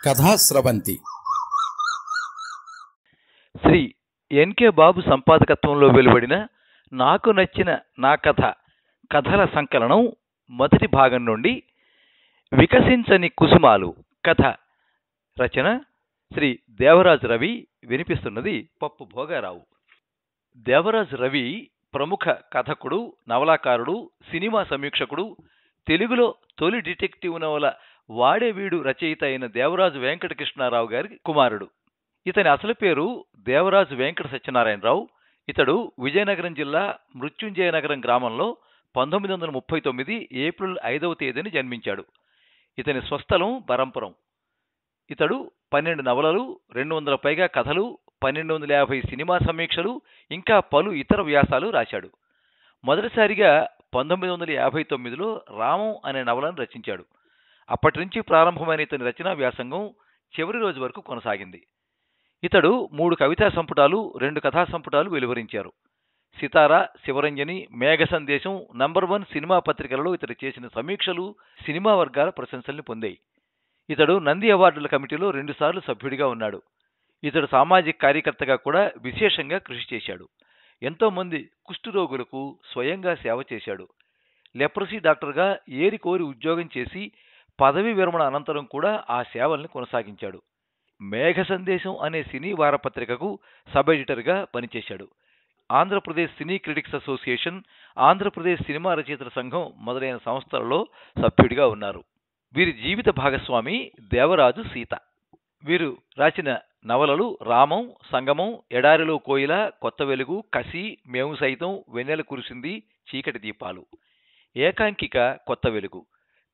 Kathasravanthi Shri NK బాబు సంపాదకత్వంలో వెలువడిన నాకు నచ్చిన నా కథ కథల సంకలనం మొదటి భాగం నుండి వికసించని కుసుమాలు కథ రచన శ్రీ దేవరాజు రవి. వినిపిస్తున్నది పప్పు భోగారావు. దేవరాజు రవి ప్రముఖ కథకుడు, నవలాకారుడు, సినిమా సమీక్షకుడు, తెలుగులో తొలి డిటెక్టివ్ నవల వాడేవీడు రచయిత అయిన దేవరాజు వెంకటకృష్ణారావు గారి కుమారుడు. ఇతని అసలు పేరు దేవరాజు వెంకట సత్యనారాయణరావు. ఇతడు విజయనగరం జిల్లా మృత్యుంజయనగరం గ్రామంలో 1939 ఏప్రిల్ 5వ తేదీని జన్మించాడు. ఇతని స్వస్థలం బరంపురం. ఇతడు 12 నవలలు, 200 పైగా కథలు, 1250 సినిమా సమీక్షలు, ఇంకా పలు ఇతర వ్యాసాలు రాశాడు. మొదటిసారిగా 1959లో రామం అనే నవలను రచించాడు. అప్పటి నుంచి ప్రారంభమైన ఇతని రచనా వ్యాసంగం చివరి రోజు వరకు కొనసాగింది. ఇతడు 3 కవితా సంపుటాలు, 2 కథా సంపుటాలు వెలువరించారు. సితార, శివరంజని, మేఘ సందేశం, నంబర్ 1 సినిమా పత్రికలలో ఇతడు చేసిన సమీక్షలు సినిమా వర్గాల ప్రశంసల్ని పొందాయి. ఇతడు నంది అవార్డుల కమిటీలో 2 సార్లు సభ్యుడిగా ఉన్నాడు. ఇతడు సామాజిక కార్యకర్తగా కూడా విశేషంగా కృషి చేశాడు. ఎంతో మంది కుష్ఠరోగులకు స్వయంగా సేవ చేశాడు. లెప్రసీ డాక్టర్గా ఏరికోరి ఉద్యోగం చేసి పదవీ విరమణ అనంతరం కూడా ఆ సేవల్ని కొనసాగించాడు. మేఘ సందేశం అనే సినీ వారపత్రికకు సబ్ ఎడిటర్గా పనిచేశాడు. ఆంధ్రప్రదేశ్ సినీ క్రిటిక్స్ అసోసియేషన్, ఆంధ్రప్రదేశ్ సినిమా రచయితల సంఘం మొదలైన సంస్థలలో సభ్యుడిగా ఉన్నారు. వీరి జీవిత భాగస్వామి దేవరాజు సీత. వీరు రాసిన నవలలు రామం, సంగమం, ఎడారిలో కోయిల, కొత్త వెలుగు, కసి, మేము సైతం, వెన్నెల కురిసింది, చీకటి దీపాలు. ఏకాంకిక కొత్త వెలుగు.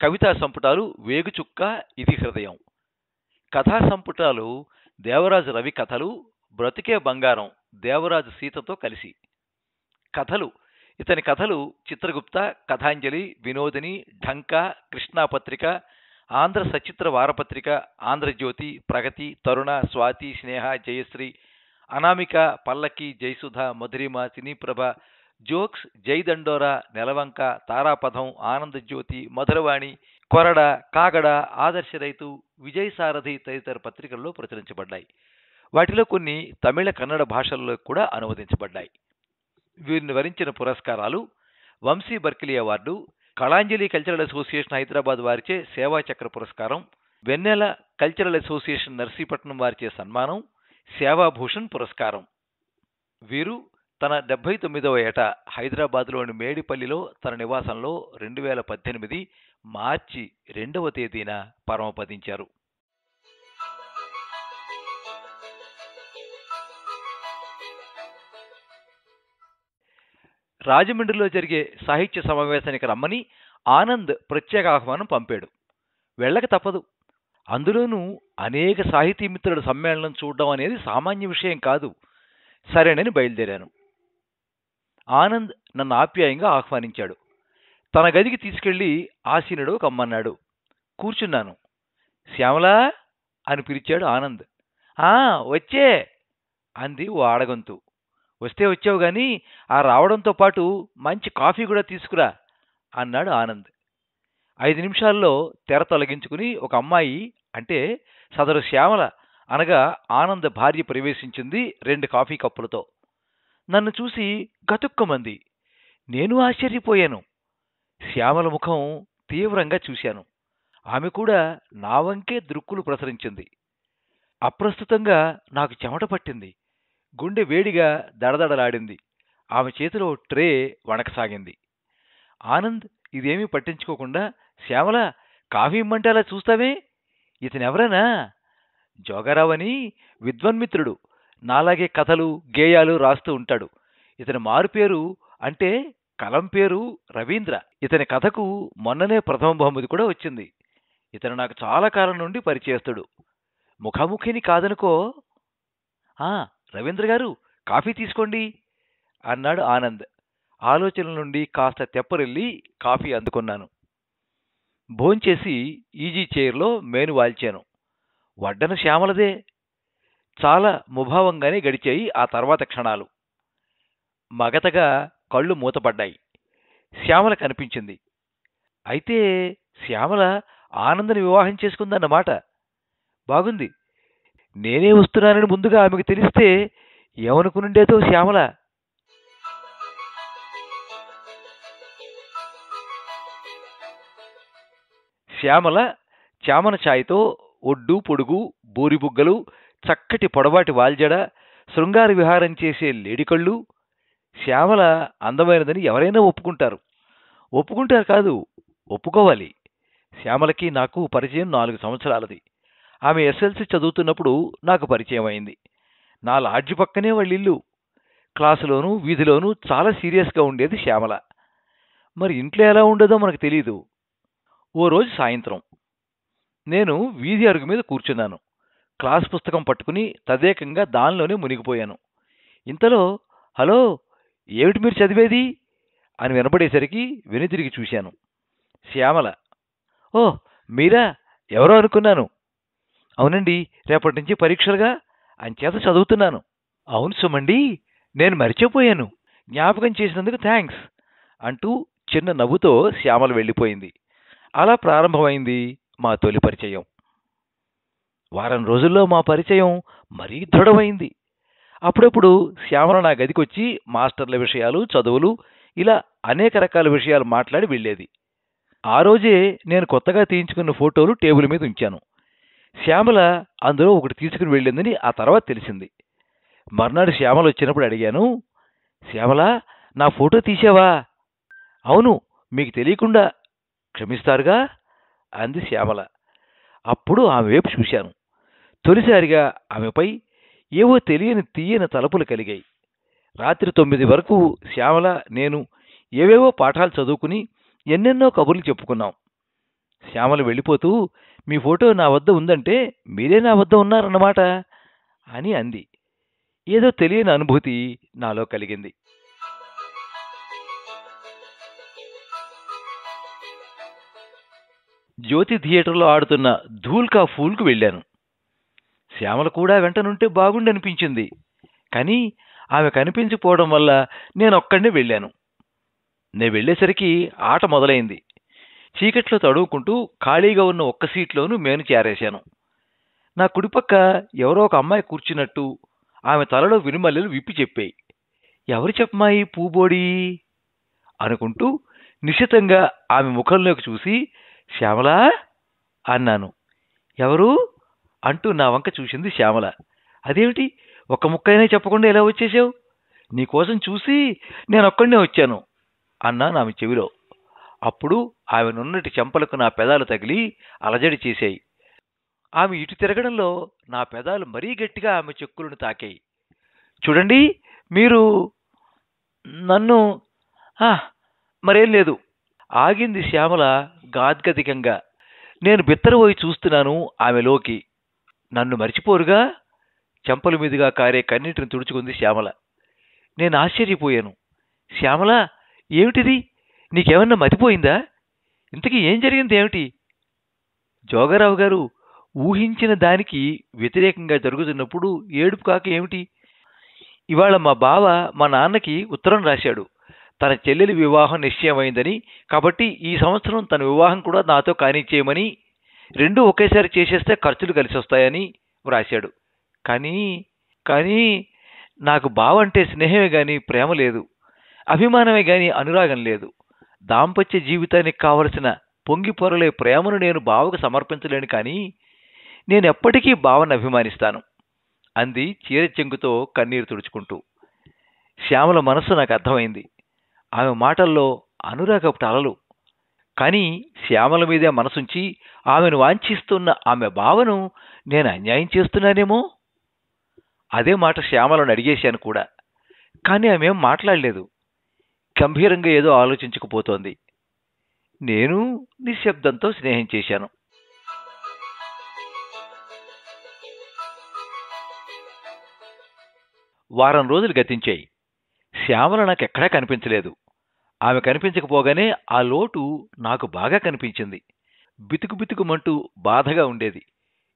కవితా సంపుటాలు వేగుచుక్క, ఇది హృదయం. కథా సంపుటాలు దేవరాజు రవి కథలు, బ్రతుకే బంగారం దేవరాజు సీతతో కలిసి. కథలు ఇతని కథలు చిత్రగుప్త, కథాంజలి, వినోదిని, ఢంకా, కృష్ణాపత్రిక, ఆంధ్ర సచిత్ర వారపత్రిక, ఆంధ్రజ్యోతి, ప్రగతి, తరుణ, స్వాతి, స్నేహ, జయశ్రీ, అనామిక, పల్లకి, జయసుధ, మధురిమ, సినీప్రభ, జోక్స్, జైదండోరా, నెలవంక, తారాపథం, ఆనందజ్యోతి, మధురవాణి, కొరడ, కాగడ, ఆదర్శ రైతు, విజయ్ సారథి తదితర పత్రికల్లో ప్రచురించబడ్డాయి. వాటిలో కొన్ని తమిళ, కన్నడ భాషల్లో కూడా అనువదించబడ్డాయి. వీరిని వరించిన పురస్కారాలు: Vamsi Berkeley award, Kalanjali cultural association Hyderabad వారిచే సేవాచక్ర పురస్కారం, వెన్నెల కల్చరల్ అసోసియేషన్ నర్సీపట్నం వారిచే సన్మానం, సేవాభూషణ్ పురస్కారం. వీరు తన 79వ ఏట హైదరాబాద్లోని మేడిపల్లిలో తన నివాసంలో 2018 మార్చి 2వ తేదీన పరమపదించారు. రాజమండ్రిలో జరిగే సాహిత్య సమావేశానికి రమ్మని ఆనంద్ ప్రత్యేక ఆహ్వానం పంపాడు. వెళ్ళక తప్పదు. అందులోనూ అనేక సాహితీ మిత్రుల సమ్మేళనం చూడడం అనేది సామాన్య విషయం కాదు. సరేనని బయలుదేరాను. ఆనంద్ నన్ను ఆప్యాయంగా ఆహ్వానించాడు. తన గదికి తీసుకెళ్లి ఆసీనుడు కమ్మన్నాడు. కూర్చున్నాను. శ్యామలా అని పిలిచాడు ఆనంద్. వచ్చే అంది ఓ ఆడగొంతు. వస్తే వచ్చావు గాని ఆ రావడంతో పాటు మంచి కాఫీ కూడా తీసుకురా అన్నాడు ఆనంద్. 5 నిమిషాల్లో తెర తొలగించుకుని ఒక అమ్మాయి, అంటే సదరు శ్యామల అనగా ఆనంద్ భార్య ప్రవేశించింది 2 కాఫీ కప్పులతో. నన్ను చూసి గతుక్కుమంది. నేను ఆశ్చర్యపోయాను. శ్యామల ముఖం తీవ్రంగా చూశాను. ఆమె కూడా నా వంకే దృక్కులు ప్రసరించింది. అప్రస్తుతంగా నాకు చెమట పట్టింది. గుండె వేడిగా దడదడలాడింది. ఆమె చేతిలో ట్రే వణకసాగింది. ఆనంద్ ఇదేమీ పట్టించుకోకుండా, శ్యామల కాఫీ ఇమ్మంటే అలా చూస్తావే, ఇతనెవరనా? జోగారావని విద్వన్మిత్రుడు. నాలాగే కథలు, గేయాలు రాస్తూ ఉంటాడు. ఇతని మారు పేరు, అంటే కలం పేరు రవీంద్ర. ఇతని కథకు మొన్ననే ప్రథమ బహుమతి కూడా వచ్చింది. ఇతను నాకు చాలా కాలం నుండి పరిచయస్తుడు. ముఖాముఖిని కాదనుకో. రవీంద్ర గారు, కాఫీ తీసుకోండి అన్నాడు ఆనంద్. ఆలోచనల నుండి కాస్త తెప్పరెళ్ళి కాఫీ అందుకున్నాను. భోంచేసి ఈజీ చైర్లో మేను వాల్చాను. వడ్డన శ్యామలదే. చాలా ముభావంగానే గడిచాయి ఆ తర్వాత క్షణాలు. మగతగా కళ్ళు మూతపడ్డాయి. శ్యామల కనిపించింది. అయితే శ్యామల ఆనందని వివాహం చేసుకుందన్నమాట. బాగుంది. నేనే వస్తున్నానని ముందుగా ఆమెకు తెలిస్తే ఏమనుకునుండేదో శ్యామల. శ్యామల చామన ఛాయతో ఒడ్డు పొడుగు బూరిబుగ్గలు చక్కటి పొడవాటి వాల్జడ శృంగార విహారం చేసే లేడికళ్ళు. శ్యామల అందమైనదని ఎవరైనా ఒప్పుకుంటారు. ఒప్పుకుంటారు కాదు, ఒప్పుకోవాలి. శ్యామలకి నాకు పరిచయం 4 సంవత్సరాలది. ఆమె ఎస్ఎల్సి చదువుతున్నప్పుడు నాకు పరిచయం అయింది. నా లాడ్జి పక్కనే వాళ్ళిల్లు. క్లాసులోనూ వీధిలోనూ చాలా సీరియస్గా ఉండేది శ్యామల. మరి ఇంట్లో ఎలా ఉండదో మనకు తెలీదు. ఓ రోజు సాయంత్రం నేను వీధి అరుగు మీద కూర్చున్నాను. క్లాస్ పుస్తకం పట్టుకుని తదేకంగా దానిలోనే మునిగిపోయాను. ఇంతలో హలో, ఏమిటి మీరు చదివేది అని వినపడేసరికి వెనుతిరిగి చూశాను. శ్యామల. ఓ మీరా, ఎవరో అనుకున్నాను. అవునండి, రేపటి నుంచి పరీక్షలుగా, అంచేత చదువుతున్నాను. అవును సుమండి, నేను మర్చిపోయాను, జ్ఞాపకం చేసినందుకు థ్యాంక్స్ అంటూ చిన్న నవ్వుతో శ్యామల వెళ్ళిపోయింది. అలా ప్రారంభమైంది మా తొలి పరిచయం. వారం రోజుల్లో మా పరిచయం మరీ దృఢమైంది. అప్పుడప్పుడు శ్యామల నా గదికొచ్చి మాస్టర్ల విషయాలు, చదువులు, ఇలా అనేక రకాల విషయాలు మాట్లాడి వెళ్ళేది. ఆ రోజే నేను కొత్తగా తీయించుకున్న ఫోటోలు టేబుల్ మీద ఉంచాను. శ్యామల అందులో ఒకటి తీసుకుని వెళ్ళిందని ఆ తర్వాత తెలిసింది. మర్నాడు శ్యామల వచ్చినప్పుడు అడిగాను, శ్యామల, నా ఫోటో తీసావా? అవును, మీకు తెలియకుండా. క్షమిస్తారుగా అంది శ్యామల. అప్పుడు ఆమె వైపు చూశాను. తొలిసారిగా ఆమెపై ఏవో తెలియని తీయని తలపులు కలిగాయి. రాత్రి 9 వరకు శ్యామల నేను ఏవేవో పాఠాలు చదువుకుని ఎన్నెన్నో కబుర్లు చెప్పుకున్నాం. శ్యామల వెళ్ళిపోతూ, మీ ఫోటో నా వద్ద ఉందంటే మీరే నా వద్ద ఉన్నారన్నమాట అని అంది. ఏదో తెలియని అనుభూతి నాలో కలిగింది. జ్యోతి థియేటర్లో ఆడుతున్న ధూల్ కా ఫూల్కు వెళ్ళాను. శ్యామల కూడా వెంటనుంటే బాగుండనిపించింది. కానీ ఆమె కనిపించిపోవడం వల్ల నేనొక్కడినే వెళ్ళాను. నేను వెళ్ళేసరికి ఆట మొదలైంది. చీకట్లో తడువుకుంటూ ఖాళీగా ఉన్న ఒక్క సీట్లోనూ మేను చేరేశాను. నా కుడిపక్క ఎవరో ఒక అమ్మాయి కూర్చున్నట్టు ఆమె తలలో వినుమల్లెలు విప్పి చెప్పాయి. ఎవరు చెప్పమాయి పూబోడి అనుకుంటూ నిశితంగా ఆమె ముఖంలోకి చూసి, శ్యామలా అన్నాను. ఎవరు అంటూ నా వంక చూసింది శ్యామల. అదేమిటి, ఒక్క ముక్కైనా చెప్పకుండా ఎలా వచ్చేసావు? నీకోసం చూసి నేనొక్కడినే వచ్చాను అన్నాను ఆమె చెవిలో. అప్పుడు ఆమె నున్నటి చెంపలకు నా పెదాలు తగిలి అలజడి చేశాయి. ఆమె ఇటు తిరగడంలో నా పెదాలు మరీ గట్టిగా ఆమె చెక్కులను తాకాయి. చూడండి, మీరు నన్ను మరేం లేదు ఆగింది శ్యామల గాద్గదికంగా. నేను బిత్తరపోయి చూస్తున్నాను ఆమెలోకి. నన్ను మర్చిపోరుగా? చెంపల మీదుగా కారే కన్నీటిని తుడుచుకుంది శ్యామల. నేను ఆశ్చర్యపోయాను. శ్యామల, ఏమిటిది? నీకేమన్నా మతిపోయిందా? ఇంతకీ ఏం జరిగింది ఏమిటి? జోగారావు గారు, ఊహించిన దానికి వ్యతిరేకంగా జరుగుతున్నప్పుడు ఏడుపు కాక ఏమిటి? ఇవాళ మా బావ మా నాన్నకి ఉత్తరం రాశాడు. తన చెల్లెలి వివాహం నిశ్చయమైందని, కాబట్టి ఈ సంవత్సరం తన వివాహం కూడా నాతో కానిచ్చేయమని, రెండూ ఒకేసారి చేసేస్తే ఖర్చులు కలిసి వస్తాయని వ్రాశాడు. కానీ నాకు బావ అంటే స్నేహమే గాని ప్రేమ లేదు, అభిమానమే గాని అనురాగం లేదు. దాంపత్య జీవితానికి కావలసిన పొంగి పొరలే ప్రేమను నేను బావకు సమర్పించలేను. కానీ నేనెప్పటికీ బావను అభిమానిస్తాను అంది చీరచెంగుతో కన్నీరు తుడుచుకుంటూ. శ్యామల మనస్సు నాకు అర్థమైంది. ఆమె మాటల్లో అనురాగపు అలలు. కానీ శ్యామల మీదే మనసుంచి ఆమెను వాంఛిస్తున్న ఆమె భావను నేను అన్యాయం చేస్తున్నానేమో. అదే మాట శ్యామలను అడిగేశాను కూడా. కానీ ఆమెం మాట్లాడలేదు. గంభీరంగా ఏదో ఆలోచించుకుపోతోంది. నేను నిశ్శబ్దంతో స్నేహం చేశాను. వారం రోజులు గతించాయి. శ్యామల నాకెక్కడా కనిపించలేదు. ఆమె కనిపించకపోగానే ఆ లోటు నాకు బాగా కనిపించింది. బితుకు బితుకుమంటూ బాధగా ఉండేది.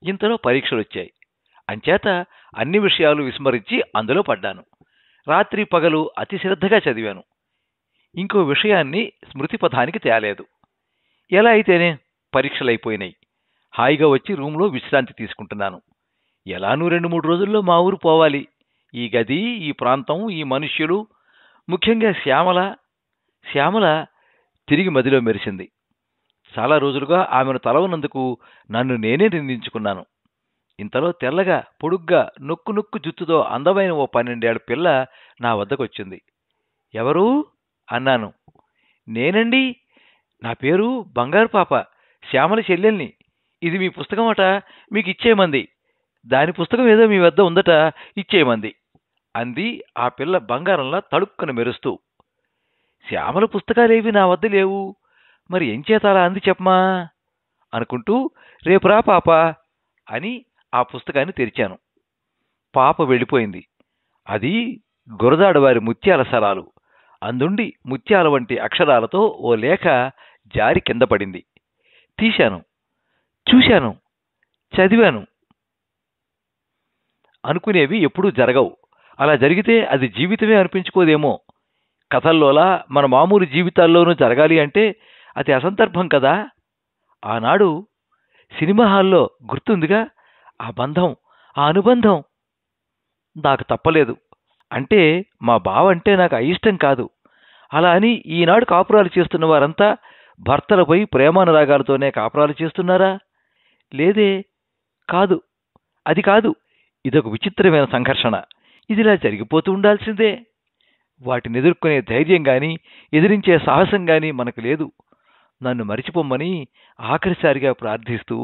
ఇంతలో పరీక్షలొచ్చాయి. అంచేత అన్ని విషయాలు విస్మరించి అందులో పడ్డాను. రాత్రి పగలు అతి శ్రద్ధగా చదివాను. ఇంకో విషయాన్ని స్మృతిపథానికి తేలేదు. ఎలా అయితేనే పరీక్షలైపోయినాయి. హాయిగా వచ్చి రూంలో విశ్రాంతి తీసుకుంటున్నాను. ఎలానూ 2-3 రోజుల్లో మా ఊరు పోవాలి. ఈ గది, ఈ ప్రాంతం, ఈ మనుష్యులు, ముఖ్యంగా శ్యామల. శ్యామల తిరిగి మదిలో మెరిసింది. చాలా రోజులుగా ఆమెను తలవనందుకు నన్ను నేనే నిందించుకున్నాను. ఇంతలో తెల్లగా, పొడుగ్గా, నొక్కు నొక్కు జుత్తుతో అందమైన ఓ 12 ఏళ్ల పిల్ల నా వద్దకొచ్చింది. ఎవరు అన్నాను. నేనండి. నా పేరు బంగారు పాప, శ్యామల చెల్లెల్ని. ఇది మీ పుస్తకమట, మీకు ఇచ్చేయమంది. దాని పుస్తకం ఏదో మీ వద్ద ఉందట, ఇచ్చేయమంది అంది ఆ పిల్ల బంగారంలా తళుక్కున మెరుస్తూ. శ్యామల పుస్తకాలేవి నా వద్ద లేవు, మరి ఎంచేత అలా అంది చెప్పమా అనుకుంటూ, రేపురా పాప అని ఆ పుస్తకాన్ని తెరిచాను. పాప వెళ్ళిపోయింది. అది గురదాడవారి ముత్యాల సరాలు. అందుండి ముత్యాల వంటి అక్షరాలతో ఓ లేఖ జారి కింద పడింది. తీశాను, చూశాను, చదివాను. అనుకునేవి ఎప్పుడూ జరగవు. అలా జరిగితే అది జీవితమే అనిపించుకోదేమో. కథల్లోలా మన మామూలు జీవితాల్లోనూ జరగాలి అంటే అది అసందర్భం కదా. ఆనాడు సినిమా హాల్లో గుర్తుందిగా, ఆ బంధం, ఆ అనుబంధం నాకు తప్పలేదు. అంటే మా బావ అంటే నాకు అయిష్టం కాదు. అలా అని ఈనాడు కాపురాలు చేస్తున్న వారంతా భర్తలపై ప్రేమానురాగాలతోనే కాపురాలు చేస్తున్నారా? లేదే, కాదు, అది కాదు. ఇదొక విచిత్రమైన సంఘర్షణ. ఇదిలా జరిగిపోతూ ఉండాల్సిందే. వాటిని ఎదుర్కొనే ధైర్యం గాని, ఎదిరించే సాహసం గాని మనకు లేదు. నన్ను మరిచిపోమ్మని ఆఖరిసారిగా ప్రార్థిస్తూ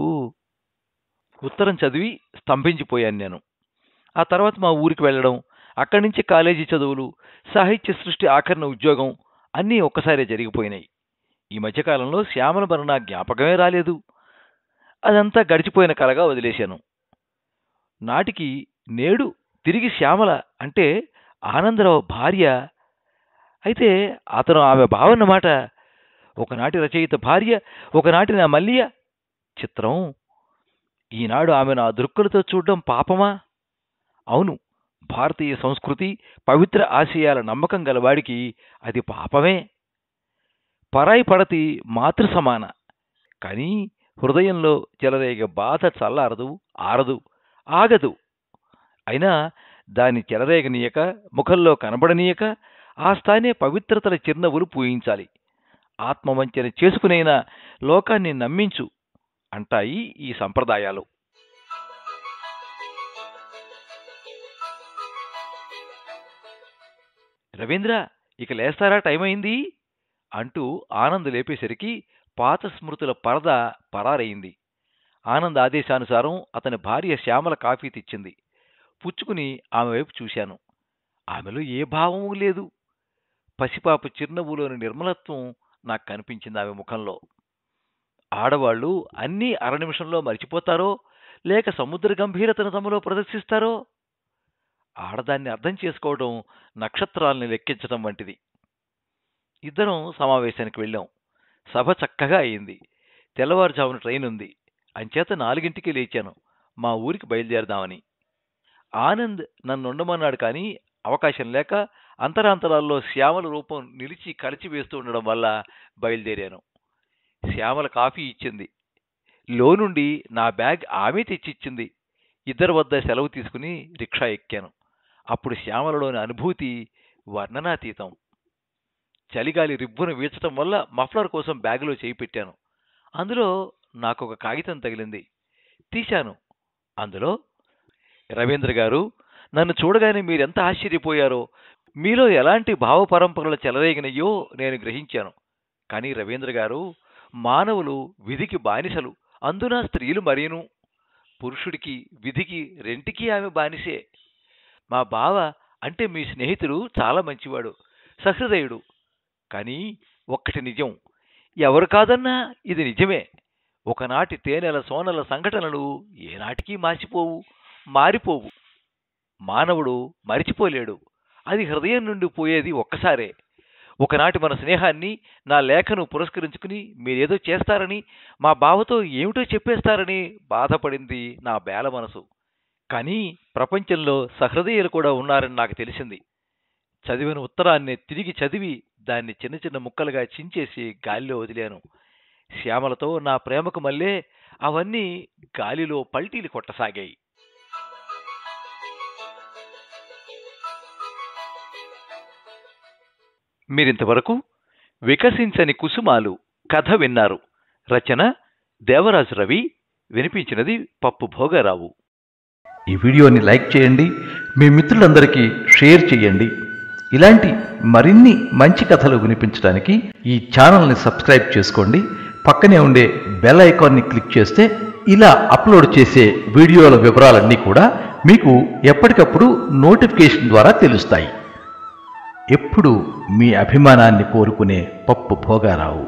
ఉత్తరం చదివి స్తంభించిపోయాను నేను. ఆ తర్వాత మా ఊరికి వెళ్ళడం, అక్కడి నుంచి కాలేజీ చదువులు, సాహిత్య సృష్టి ఆఖరణ ఉద్యోగం అన్నీ ఒక్కసారే జరిగిపోయినాయి. ఈ మధ్యకాలంలో శ్యామల మరి నా జ్ఞాపకమే రాలేదు. అదంతా గడిచిపోయిన కలగా వదిలేశాను. నాటికి నేడు తిరిగి శ్యామల అంటే ఆనందరావు భార్య. అయితే అతను ఆమె బావన్నమాట. ఒకనాటి రచయిత భార్య, ఒకనాటి నా మల్లియ. చిత్రం. ఈనాడు ఆమెను ఆ దృక్కులతో చూడడం పాపమా? అవును, భారతీయ సంస్కృతి, పవిత్ర ఆశయాల నమ్మకం గలవాడికి అది పాపమే. పరాయి పడతి మాతృ సమాన. కానీ హృదయంలో చెలరేగే బాధ చల్లారదు, ఆరదు, ఆగదు. అయినా దాన్ని చెలరేగనీయక, ముఖంలో కనబడనీయక ఆ స్థానే పవిత్రతల చిరునవ్వులు పూయించాలి. ఆత్మవంచన చేసుకునైనా లోకాన్ని నమ్మించు అంటాయి ఈ సంప్రదాయాలు. రవీంద్ర, ఇక లేస్తారా, టైం అయింది అంటూ ఆనంద్ లేపేసరికి పాత స్మృతుల పరద పరారయింది. ఆనంద్ ఆదేశానుసారం అతని భార్య శ్యామల కాఫీ తెచ్చింది. పుచ్చుకుని ఆమె వైపు చూశాను. ఆమెలో ఏ భావమూ లేదు. పసిపాప చిరునవ్వులోని నిర్మలత్వం నాకు కనిపించింది ఆమె ముఖంలో. ఆడవాళ్లు అన్నీ అరనిమిషంలో మరిచిపోతారో, లేక సముద్ర గంభీరతను తమలో ప్రదర్శిస్తారో. ఆడదాన్ని అర్థం చేసుకోవడం నక్షత్రాల్ని లెక్కించడం వంటిది. ఇద్దరం సమావేశానికి వెళ్ళాం. సభ చక్కగా అయింది. తెల్లవారుజామున ట్రైన్ ఉంది. అంచేత 4ంటికి లేచాను, మా ఊరికి బయలుదేరదామని. ఆనంద్ నన్నుండమన్నాడు, కానీ అవకాశం లేక అంతరాంతరాల్లో శ్యామల రూపం నిలిచి కలిచివేస్తూ ఉండడం వల్ల బయలుదేరాను. శ్యామల కాఫీ ఇచ్చింది. లోనుండి నా బ్యాగ్ ఆమె తెచ్చిచ్చింది. ఇద్దరి వద్ద సెలవు తీసుకుని రిక్షా ఎక్కాను. అప్పుడు శ్యామలలోని అనుభూతి వర్ణనాతీతం. చలిగాలి రిబ్బును వీల్చటం వల్ల మఫ్లర్ కోసం బ్యాగులో చేయి పెట్టాను. అందులో నాకొక కాగితం తగిలింది. తీశాను. అందులో, రవీంద్ర గారు, నన్ను చూడగానే మీరెంత ఆశ్చర్యపోయారో, మీలో ఎలాంటి భావపరంపరలు చెలరేగినయో నేను గ్రహించాను. కానీ రవీంద్ర గారు, మానవులు విధికి బానిసలు, అందున స్త్రీలు మరీను. పురుషుడికి, విధికి, రెంటికి ఆమె బానిసే. మా బావ అంటే మీ స్నేహితుడు చాలా మంచివాడు, సహృదయుడు. కానీ ఒక్కటి నిజం, ఎవరు కాదన్నా ఇది నిజమే. ఒకనాటి తేనెల సోనల సంఘటనలు ఏనాటికి మాసిపోవు, మారిపోవు. మానవుడు మరిచిపోలేడు. అది హృదయం నుండి పోయేది ఒక్కసారే. ఒకనాటి మన స్నేహాన్ని, నా లేఖను పురస్కరించుకుని మీరేదో చేస్తారని, మా బావతో ఏమిటో చెప్పేస్తారని బాధపడింది నా బేల మనసు. కానీ ప్రపంచంలో సహృదయులు కూడా ఉన్నారని నాకు తెలిసింది. చదివిన ఉత్తరాన్ని తిరిగి చదివి దాన్ని చిన్న చిన్న ముక్కలుగా చించేసి గాలిలో వదిలాను. శ్యామలతో నా ప్రేమకు మళ్ళే అవన్నీ గాలిలో పల్టీలు కొట్టసాగాయి. మీరింతవరకు వికసించని కుసుమాలు కథ విన్నారు. రచన దేవరాజు రవి, వినిపించినది పప్పు భోగారావు. ఈ వీడియోని లైక్ చేయండి, మీ మిత్రులందరికీ షేర్ చేయండి. ఇలాంటి మరిన్ని మంచి కథలు వినిపించడానికి ఈ ఛానల్ని సబ్స్క్రైబ్ చేసుకోండి. పక్కనే ఉండే బెల్ ఐకాన్ని క్లిక్ చేస్తే ఇలా అప్లోడ్ చేసే వీడియోల వివరాలన్నీ కూడా మీకు ఎప్పటికప్పుడు నోటిఫికేషన్ ద్వారా తెలుస్తాయి. ఎప్పుడు మీ అభిమానాన్ని కోరుకునే పప్పు భోగారావు.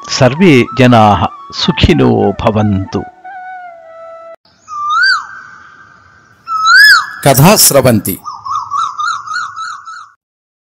సర్వే జనాః సుఖినో భవంతు. కథా స్రవంతి